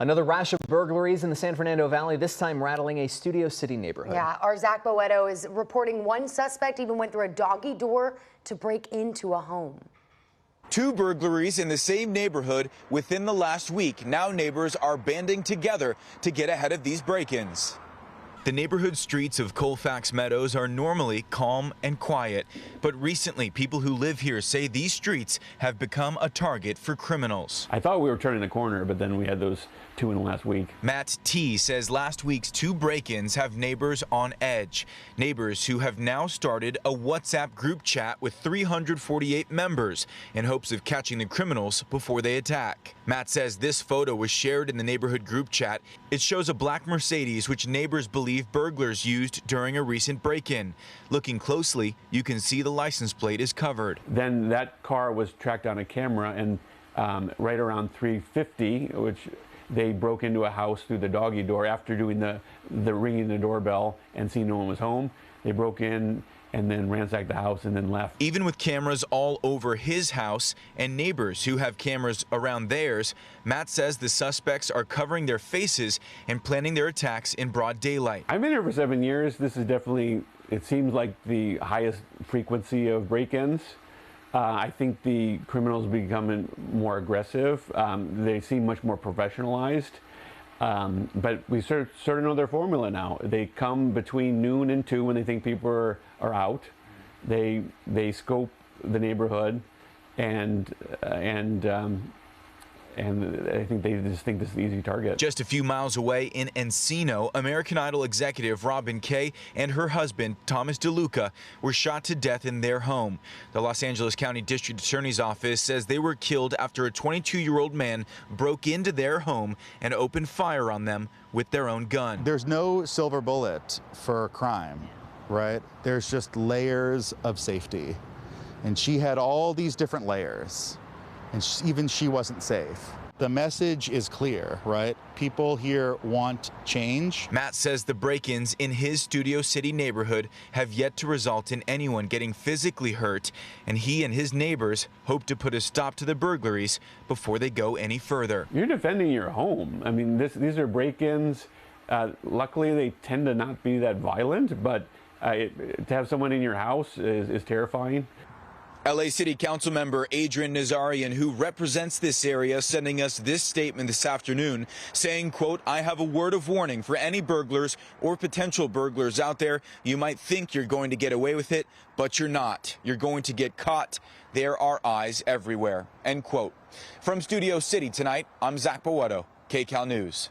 Another rash of burglaries in the San Fernando Valley, this time rattling a Studio City neighborhood. Yeah, our Zach Boetto is reporting one suspect even went through a doggy door to break into a home. Two burglaries in the same neighborhood within the last week. Now neighbors are banding together to get ahead of these break-ins. The neighborhood streets of Colfax Meadows are normally calm and quiet, but recently people who live here say these streets have become a target for criminals. I thought we were turning the corner, but then we had those two in the last week. Matt T. says last week's two break-ins have neighbors on edge. Neighbors who have now started a WhatsApp group chat with 348 members in hopes of catching the criminals before they attack. Matt says this photo was shared in the neighborhood group chat. It shows a black Mercedes which neighbors believe burglars used during a recent break-in. Looking closely, you can see the license plate is covered. Then that car was tracked on a camera, and right around 3:50, which they broke into a house through the doggy door after doing the ringing the doorbell and seeing no one was home. They broke in and then ransacked the house and then left. Even with cameras all over his house and neighbors who have cameras around theirs, Matt says the suspects are covering their faces and planning their attacks in broad daylight. I've been here for 7 years. This is definitely, it seems like the highest frequency of break-ins. I think the criminals are becoming more aggressive. They seem much more professionalized. But we sort of know their formula now. They come between noon and 2 when they think people are out. They scope the neighborhood, and I think they just think this is an easy target. Just a few miles away in Encino, American Idol executive Robin Kay and her husband, Thomas DeLuca, were shot to death in their home. The Los Angeles County District Attorney's Office says they were killed after a 22-year-old man broke into their home and opened fire on them with their own gun. There's no silver bullet for crime, right? There's just layers of safety. And she had all these different layers. And even she wasn't safe. The message is clear, right? People here want change. Matt says the break-ins in his Studio City neighborhood have yet to result in anyone getting physically hurt, and he and his neighbors hope to put a stop to the burglaries before they go any further. You're defending your home. I mean, these are break-ins. Luckily, they tend to not be that violent, but to have someone in your house is terrifying. LA City Council member Adrian Nazarian, who represents this area, sending us this statement this afternoon saying, quote, "I have a word of warning for any burglars or potential burglars out there. You might think you're going to get away with it, but you're not. You're going to get caught. There are eyes everywhere." End quote. From Studio City tonight, I'm Zach Boetto, KCAL News.